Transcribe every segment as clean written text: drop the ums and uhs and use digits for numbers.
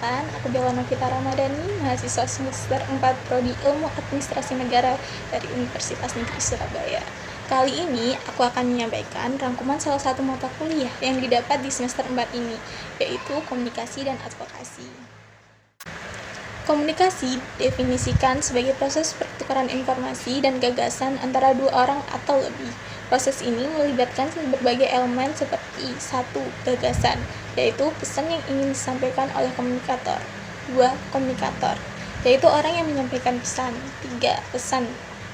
Perkenalkan, aku Bella Novita Ramadhani, mahasiswa semester 4 Prodi Ilmu Administrasi Negara dari Universitas Negeri Surabaya. Kali ini, aku akan menyampaikan rangkuman salah satu mata kuliah yang didapat di semester 4 ini, yaitu Komunikasi dan Advokasi. Komunikasi definisikan sebagai proses pertukaran informasi dan gagasan antara dua orang atau lebih. Proses ini melibatkan berbagai elemen seperti 1. Gagasan, yaitu pesan yang ingin disampaikan oleh komunikator. 2. Komunikator, yaitu orang yang menyampaikan pesan. 3. Pesan,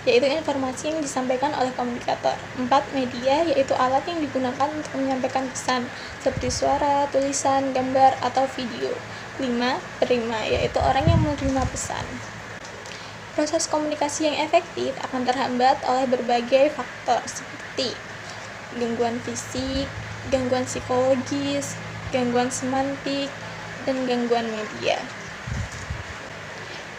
yaitu informasi yang disampaikan oleh komunikator. 4. Media, yaitu alat yang digunakan untuk menyampaikan pesan, seperti suara, tulisan, gambar, atau video. 5. Penerima, yaitu orang yang menerima pesan. Proses komunikasi yang efektif akan terhambat oleh berbagai faktor seperti gangguan fisik, gangguan psikologis, gangguan semantik, dan gangguan media.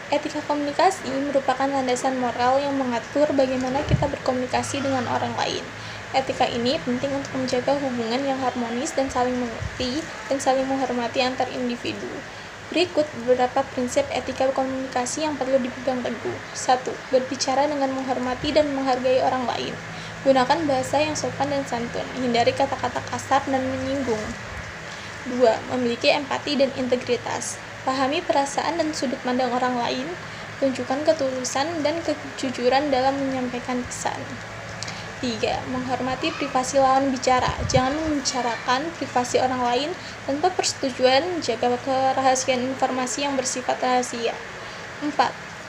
Etika komunikasi merupakan landasan moral yang mengatur bagaimana kita berkomunikasi dengan orang lain. Etika ini penting untuk menjaga hubungan yang harmonis dan saling mengerti dan saling menghormati antar individu. Berikut beberapa prinsip etika komunikasi yang perlu dipegang teguh. 1. Berbicara dengan menghormati dan menghargai orang lain. Gunakan bahasa yang sopan dan santun. Hindari kata-kata kasar dan menyinggung. 2. Memiliki empati dan integritas. Pahami perasaan dan sudut pandang orang lain. Tunjukkan ketulusan dan kejujuran dalam menyampaikan pesan. 3. Menghormati privasi lawan bicara. Jangan membicarakan privasi orang lain tanpa persetujuan. Jaga kerahasiaan informasi yang bersifat rahasia. 4.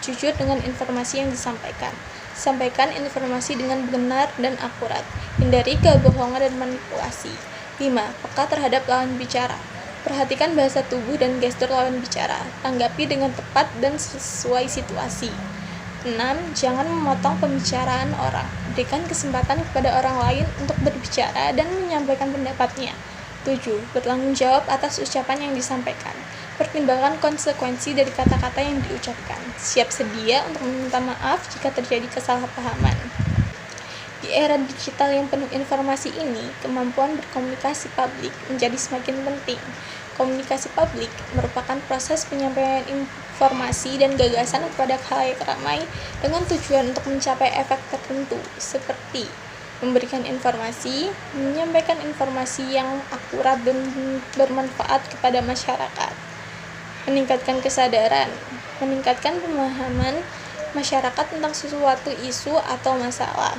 Jujur dengan informasi yang disampaikan. Sampaikan informasi dengan benar dan akurat. Hindari kebohongan dan manipulasi. 5. Peka terhadap lawan bicara. Perhatikan bahasa tubuh dan gestur lawan bicara. Tanggapi dengan tepat dan sesuai situasi. 6. Jangan memotong pembicaraan orang. Berikan kesempatan kepada orang lain untuk berbicara dan menyampaikan pendapatnya. 7. Bertanggung jawab atas ucapan yang disampaikan. Pertimbangkan konsekuensi dari kata-kata yang diucapkan. Siap sedia untuk meminta maaf jika terjadi kesalahpahaman. Di era digital yang penuh informasi ini, kemampuan berkomunikasi publik menjadi semakin penting. Komunikasi publik merupakan proses penyampaian informasi dan gagasan kepada khalayak ramai dengan tujuan untuk mencapai efek tertentu, seperti memberikan informasi, menyampaikan informasi yang akurat dan bermanfaat kepada masyarakat, meningkatkan kesadaran, meningkatkan pemahaman masyarakat tentang sesuatu isu atau masalah,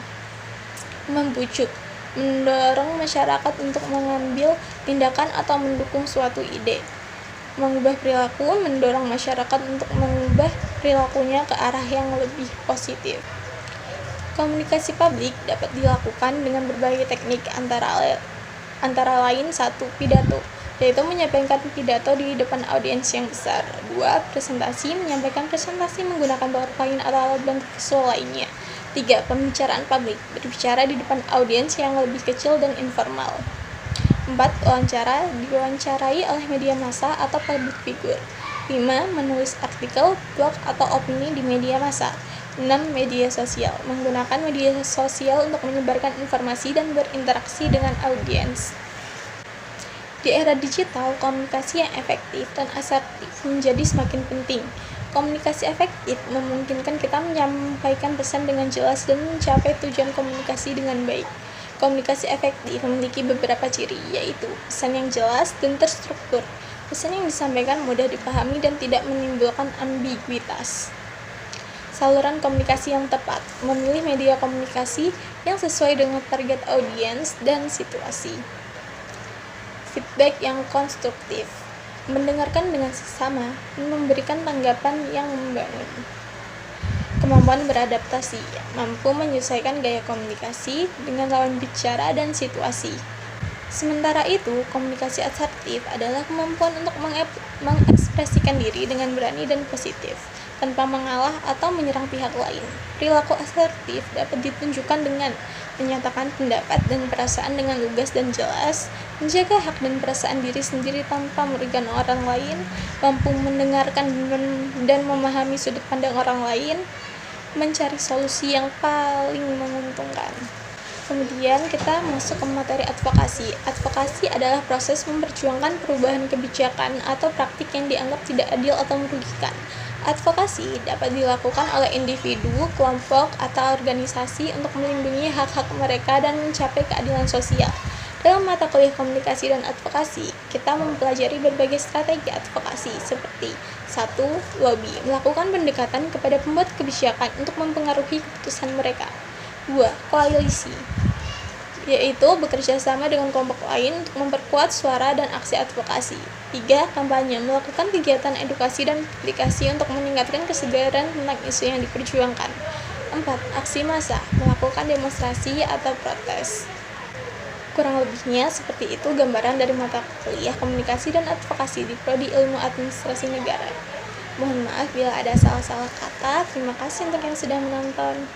membujuk, mendorong masyarakat untuk mengambil tindakan atau mendukung suatu ide, mengubah perilaku, mendorong masyarakat untuk mengubah perilakunya ke arah yang lebih positif. Komunikasi publik dapat dilakukan dengan berbagai teknik antara lain 1. Pidato, yaitu menyampaikan pidato di depan audiens yang besar. 2. Presentasi, menyampaikan presentasi menggunakan PowerPoint atau alat bantu visual lainnya. 3. Pembicaraan publik, berbicara di depan audiens yang lebih kecil dan informal. 4. Wawancara, diwawancarai oleh media massa atau public figure. 5. Menulis artikel, blog, atau opini di media massa. 6. Media sosial, menggunakan media sosial untuk menyebarkan informasi dan berinteraksi dengan audiens. Di era digital, komunikasi yang efektif dan asertif menjadi semakin penting. Komunikasi efektif memungkinkan kita menyampaikan pesan dengan jelas dan mencapai tujuan komunikasi dengan baik. Komunikasi efektif memiliki beberapa ciri, yaitu pesan yang jelas dan terstruktur, pesan yang disampaikan mudah dipahami dan tidak menimbulkan ambiguitas. Saluran komunikasi yang tepat, memilih media komunikasi yang sesuai dengan target audiens dan situasi. Feedback yang konstruktif, mendengarkan dengan seksama, memberikan tanggapan yang membangun. Kemampuan beradaptasi, mampu menyesuaikan gaya komunikasi dengan lawan bicara dan situasi. Sementara itu, komunikasi asertif adalah kemampuan untuk mengekspresikan diri dengan berani dan positif, tanpa mengalah atau menyerang pihak lain. Perilaku asertif dapat ditunjukkan dengan menyatakan pendapat dan perasaan dengan lugas dan jelas, menjaga hak dan perasaan diri sendiri tanpa merugikan orang lain, mampu mendengarkan dan memahami sudut pandang orang lain, mencari solusi yang paling menguntungkan. Kemudian kita masuk ke materi advokasi. Advokasi adalah proses memperjuangkan perubahan kebijakan atau praktik yang dianggap tidak adil atau merugikan. Advokasi dapat dilakukan oleh individu, kelompok, atau organisasi untuk melindungi hak-hak mereka dan mencapai keadilan sosial. Dalam mata kuliah komunikasi dan advokasi, kita mempelajari berbagai strategi advokasi seperti 1. Lobby, melakukan pendekatan kepada pembuat kebijakan untuk mempengaruhi keputusan mereka. 2. Koalisi, yaitu bekerja sama dengan kelompok lain untuk memperkuat suara dan aksi advokasi. 3. Kampanye, melakukan kegiatan edukasi dan publikasi untuk meningkatkan kesadaran tentang isu yang diperjuangkan. 4. Aksi massa, melakukan demonstrasi atau protes. Kurang lebihnya seperti itu gambaran dari mata kuliah komunikasi dan advokasi di Prodi Ilmu Administrasi Negara. Mohon maaf bila ada salah-salah kata. Terima kasih untuk yang sudah menonton.